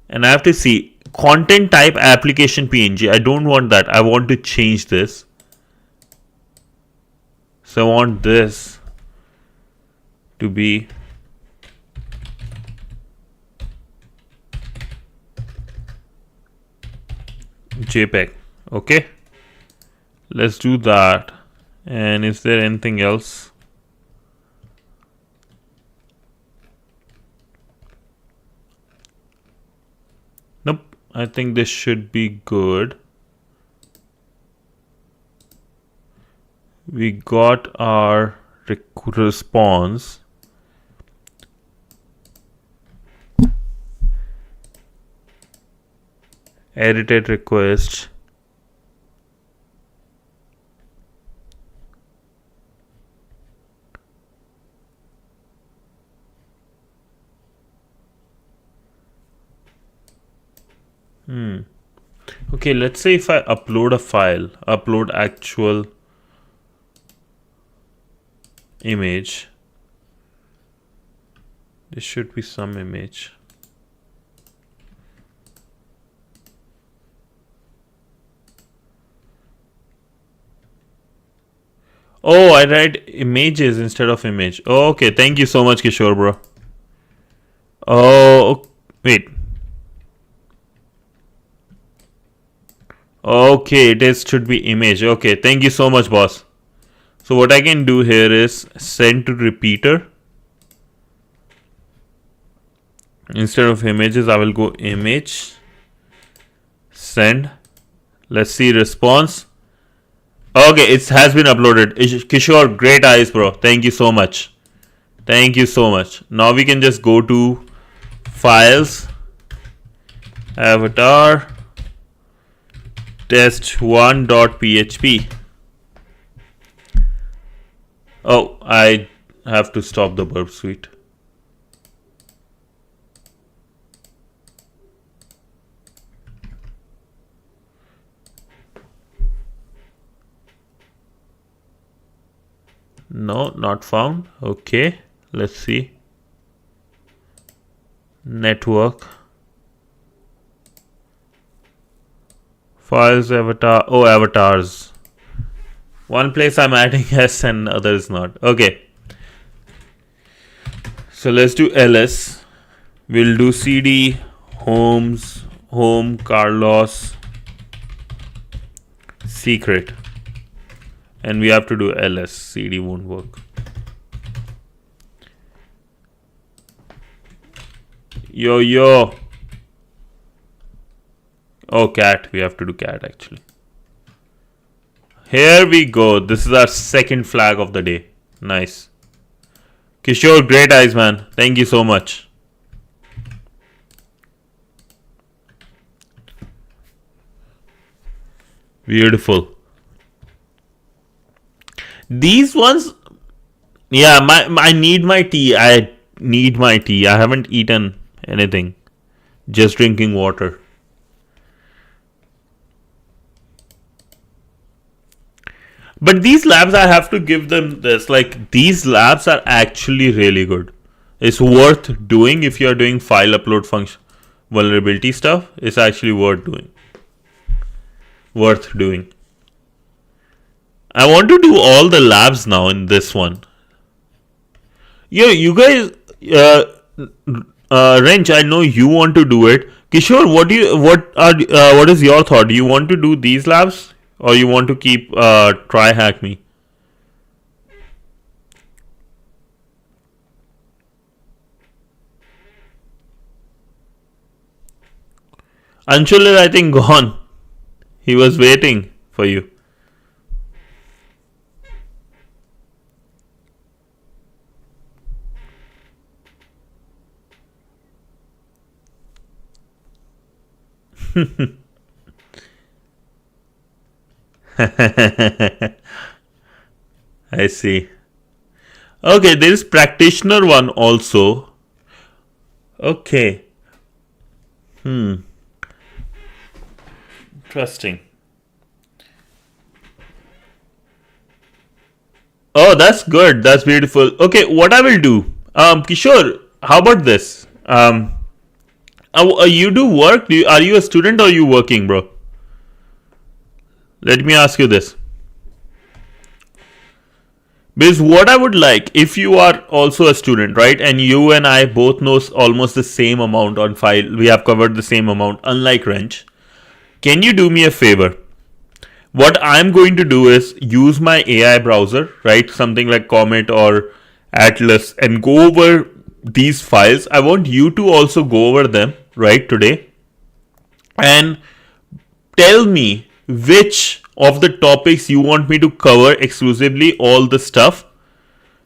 and I have to see content type application PNG. I don't want that. I want to change this. So I want this to be JPEG. Okay, let's do that. And is there anything else? Nope, I think this should be good. We got our response. Edited request. Okay, let's say if I upload a file, upload actual image. There should be some image. Oh, I write images instead of image. Oh, okay, thank you so much, Kishore, bro. Oh, wait. Okay, should be image. Okay, thank you so much, boss. So what I can do here is send to repeater. Instead of images, I will go image, send. Let's see response. Okay, it has been uploaded. Kishore, great eyes, bro. Thank you so much. Thank you so much. Now we can just go to files, avatar, test1.php. Oh, I have to stop the burp suite. No, not found. Okay, let's see. Network. Files, avatar. Oh, avatars. One place I'm adding S and other is not. Okay. So let's do ls. We'll do cd homes, home, Carlos, secret. And we have to do ls. cd won't work. Yo. Oh, cat. We have to do cat actually. Here we go. This is our second flag of the day. Nice. Kishore, great eyes, man. Thank you so much. Beautiful. These ones, yeah, I need my tea. I need my tea. I haven't eaten anything. Just drinking water. But these labs, I have to give them this. Like, these labs are actually really good. It's worth doing if you're doing file upload function vulnerability stuff. It's actually worth doing. I want to do all the labs now in this one. Yeah, you guys, Wrench, I know you want to do it. Kishore, what is your thought? Do you want to do these labs or you want to keep TryHackMe? Anshul is, I think, gone. He was waiting for you. I see. Okay, there is practitioner one also. Okay. Interesting. Oh, that's good. That's beautiful. Okay, what I will do, Kishore, how about this? You do work? Are you a student or are you working, bro? Let me ask you this. Because what I would like, if you are also a student, right, and you and I both know almost the same amount on file, we have covered the same amount, unlike Wrench, can you do me a favor? What I'm going to do is use my AI browser, right, something like Comet or Atlas, and go over these files. I want you to also go over them, right, today, and tell me which of the topics you want me to cover exclusively, all the stuff.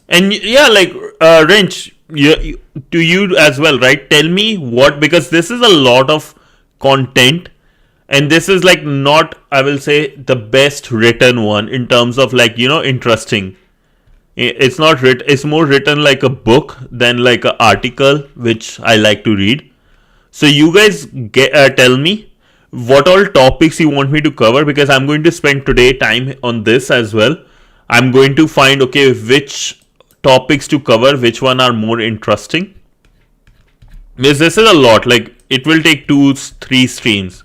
And yeah, like Wrench, to you as well, right? Tell me what, because this is a lot of content, and this is like not, I will say, the best written one in terms of like, interesting. It's not written, it's more written like a book than like an article, which I like to read. So you guys tell me what all topics you want me to cover, because I'm going to spend today time on this as well. I'm going to find, okay, which topics to cover, which one are more interesting. Because this is a lot, like it will take 2-3 streams.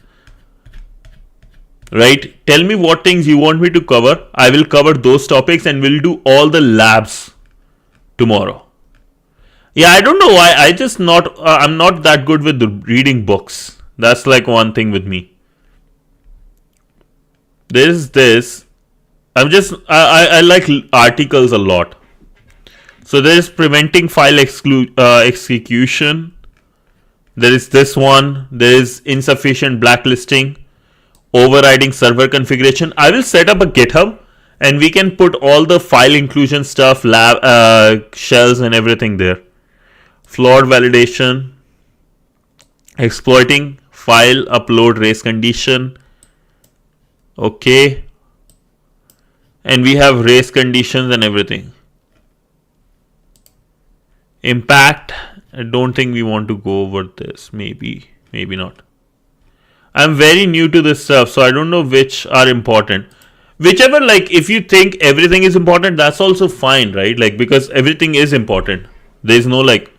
right? Tell me what things you want me to cover. I will cover those topics and we'll do all the labs tomorrow. Yeah, I don't know why. I'm not that good with reading books. That's like one thing with me. There's this. I like articles a lot. So there is preventing file execution. There is this one. There is insufficient blacklisting, overriding server configuration. I will set up a GitHub and we can put all the file inclusion stuff, shells and everything there. Flawed validation, exploiting file upload race condition. Okay. And we have race conditions and everything. Impact. I don't think we want to go over this. Maybe not. I'm very new to this stuff, so I don't know which are important. Whichever, like, if you think everything is important, that's also fine, right? Like, because everything is important. There's no, like,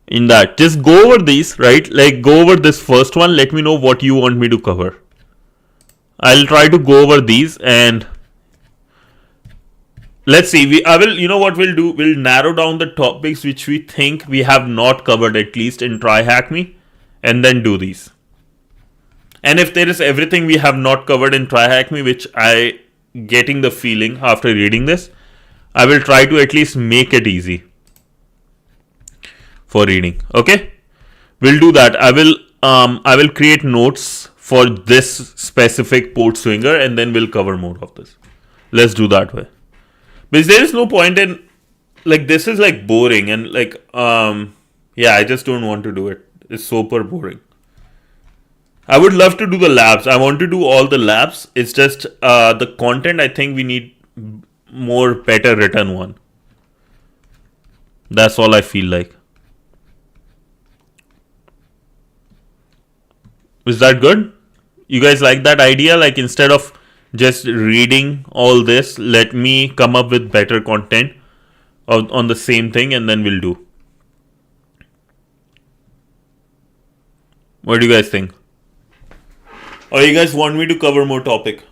in that. Just go over these, right? Like, go over this first one. Let me know what you want me to cover. I'll try to go over these and let's see. You know what we'll do? We'll narrow down the topics which we think we have not covered, at least in TryHackMe, and then do these. And if there is everything we have not covered in TryHackMe, which I getting the feeling after reading this, I will try to at least make it easy for reading. Okay, we'll do that. I will create notes for this specific PortSwigger and then we'll cover more of this. Let's do that way. Because there is no point in, like, this is like boring and like, yeah, I just don't want to do it. It's super boring. I would love to do the labs. I want to do all the labs. It's just the content, I think we need more better written one. That's all I feel like. Is that good? You guys like that idea? Like, instead of just reading all this, let me come up with better content on the same thing and then we'll do. What do you guys think? Or you guys want me to cover more topic?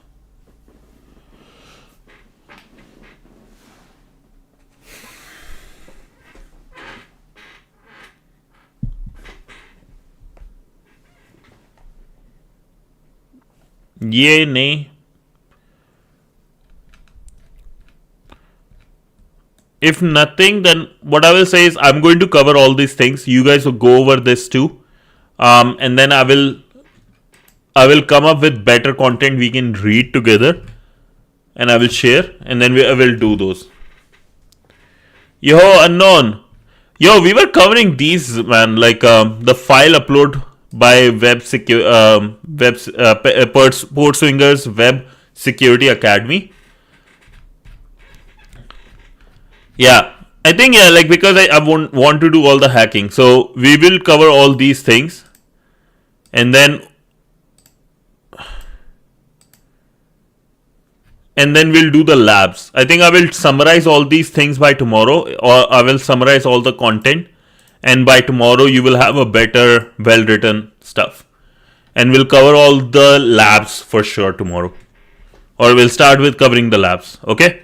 Yeah, nay. If nothing, then what I will say is I'm going to cover all these things. You guys will go over this too. And then I will come up with better content we can read together. And I will share. And then I will do those. Yo, unknown. Yo, we were covering these, man. Like the file upload by PortSwigger's Web Security Academy. Yeah, I think, yeah, like, because I want to do all the hacking. So we will cover all these things. And then we'll do the labs. I think I will summarize all these things by tomorrow, or I will summarize all the content. And by tomorrow, you will have a better, well-written stuff. And we'll cover all the labs for sure tomorrow. Or we'll start with covering the labs. Okay?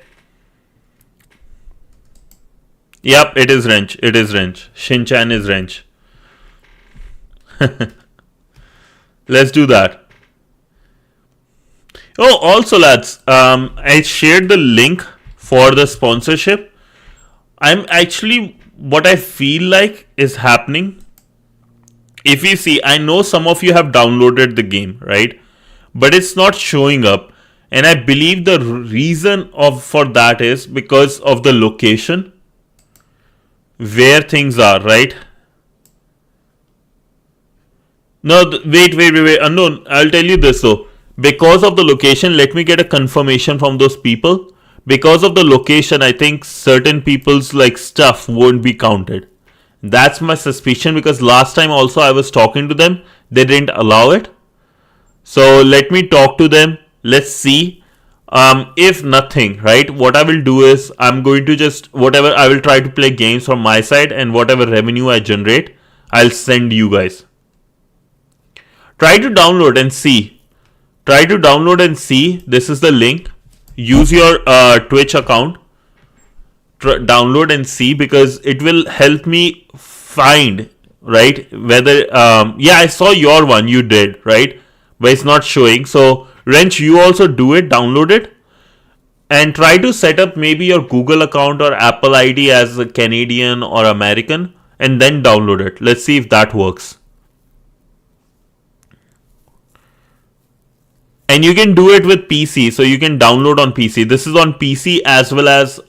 Yep, it is wrench. It is wrench. Shin-chan is wrench. Let's do that. Oh, also, lads, I shared the link for the sponsorship. I'm actually, what I feel like is happening, if you see, I know some of you have downloaded the game, right? But it's not showing up. And I believe the reason for that is because of the location where things are, right? No, wait. Unknown, I'll tell you this though. Because of the location, let me get a confirmation from those people. Because of the location, I think certain people's like stuff won't be counted. That's my suspicion, because last time also I was talking to them, they didn't allow it. So let me talk to them. Let's see. If nothing, right, what I will do is I'm going to just, whatever, I will try to play games from my side, and whatever revenue I generate, I'll send you guys. Try to download and see. Try to download and see. This is the link. Use your Twitch account. Download and see, because it will help me find, right, whether yeah, I saw your one, you did, right, but it's not showing. So Wrench, you also do it, download it, and try to set up maybe your Google account or Apple ID as a Canadian or American, and then download it. Let's see if that works. And you can do it with PC, so you can download on PC. This is on PC as well as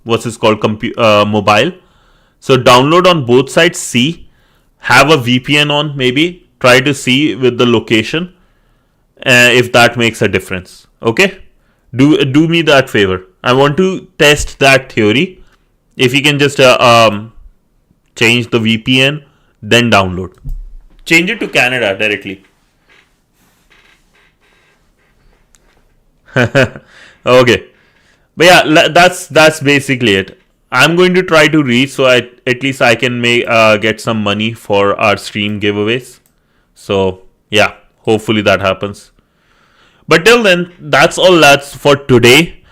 what's this called, mobile. So download on both sides. See, have a VPN on, maybe try to see with the location if that makes a difference. Okay, do me that favor. I want to test that theory. If you can just change the VPN, then download. Change it to Canada directly. Okay, but yeah, that's basically it. I'm going to try to reach, so at least I can get some money for our stream giveaways. So yeah, hopefully that happens. But till then, that's all that's for today.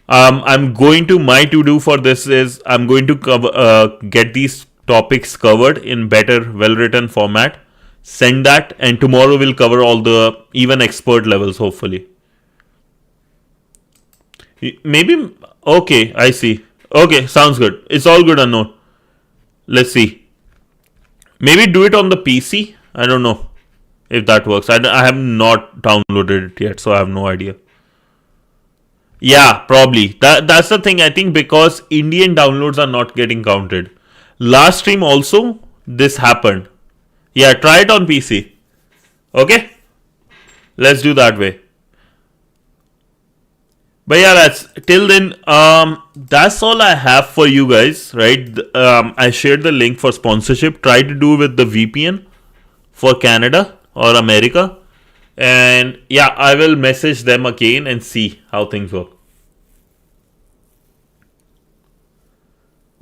I'm going to, my to do for this is I'm going to get these topics covered in better, well written format. Send that, and tomorrow we'll cover all the even expert levels, hopefully. Maybe, okay, I see. Okay, sounds good. It's all good, unknown. Let's see. Maybe do it on the PC. I don't know if that works. I have not downloaded it yet, so I have no idea. Yeah, probably. That's the thing. I think because Indian downloads are not getting counted. Last stream also, this happened. Yeah, try it on PC. Okay? Let's do that way. But yeah, that's till then. That's all I have for you guys, right? I shared the link for sponsorship. Try to do with the VPN for Canada or America, and yeah, I will message them again and see how things work.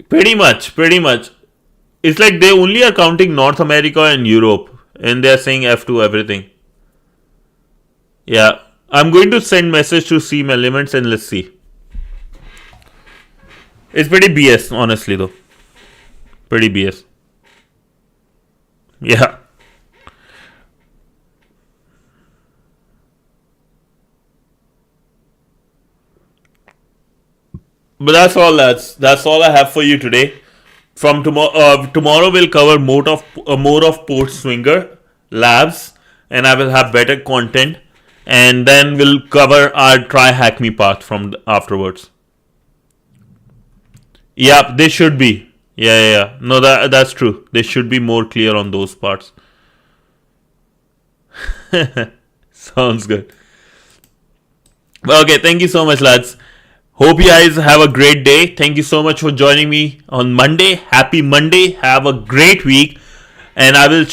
Pretty much. It's like they only are counting North America and Europe, and they are saying F to everything. Yeah. I'm going to send message to Seam Elements and let's see. It's pretty BS, honestly, though. Pretty BS. Yeah. But that's all I have for you today. From tomorrow we'll cover more of PortSwigger labs, and I will have better content. And then we'll cover our TryHackMe path from afterwards. Yeah, they should be. Yeah. No, that's true. They should be more clear on those parts. Sounds good. Okay, thank you so much, lads. Hope you guys have a great day. Thank you so much for joining me on Monday. Happy Monday. Have a great week. And I will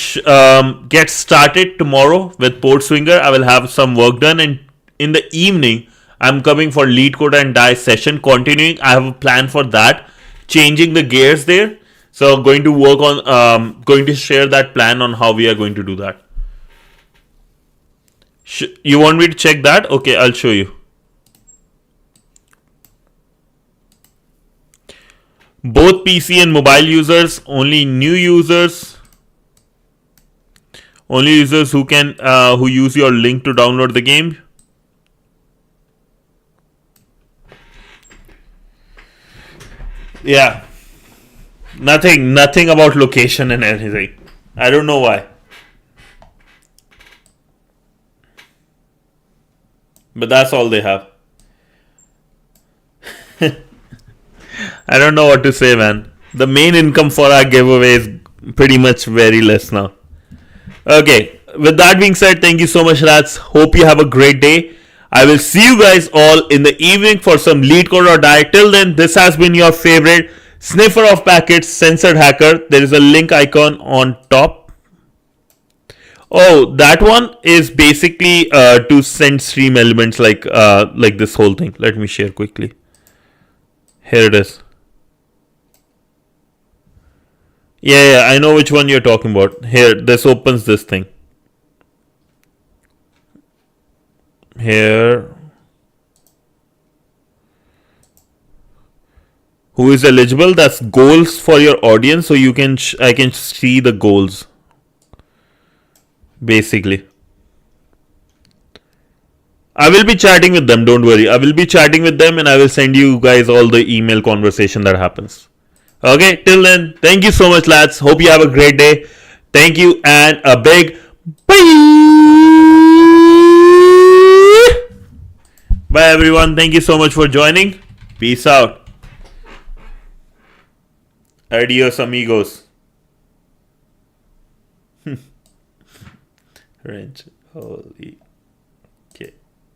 get started tomorrow with PortSwigger. I will have some work done, and in the evening, I'm coming for lead code and die session. Continuing, I have a plan for that, changing the gears there. So going to work on, going to share that plan on how we are going to do that. You want me to check that? Okay, I'll show you. Both PC and mobile users, only new users. Only users who can who use your link to download the game. Yeah. Nothing about location and anything. I don't know why. But that's all they have. I don't know what to say, man. The main income for our giveaway is pretty much very less now. Okay, with that being said, thank you so much, lads. Hope you have a great day. I will see you guys all in the evening for some lead code or die. Till then, this has been your favorite sniffer of packets, censored hacker. There is a link icon on top. Oh, that one is basically to send stream elements like this whole thing. Let me share quickly. Here it is. Yeah, I know which one you're talking about. Here, this opens this thing. here. Who is eligible? That's goals for your audience, so you can I can see the goals basically. I will be chatting with them, don't worry. I will be chatting with them and I will send you guys all the email conversation that happens. Okay, till then, thank you so much, lads. Hope you have a great day. Thank you and a big bye. Bye, everyone. Thank you so much for joining. Peace out. Adios, amigos. Wrench. Holy.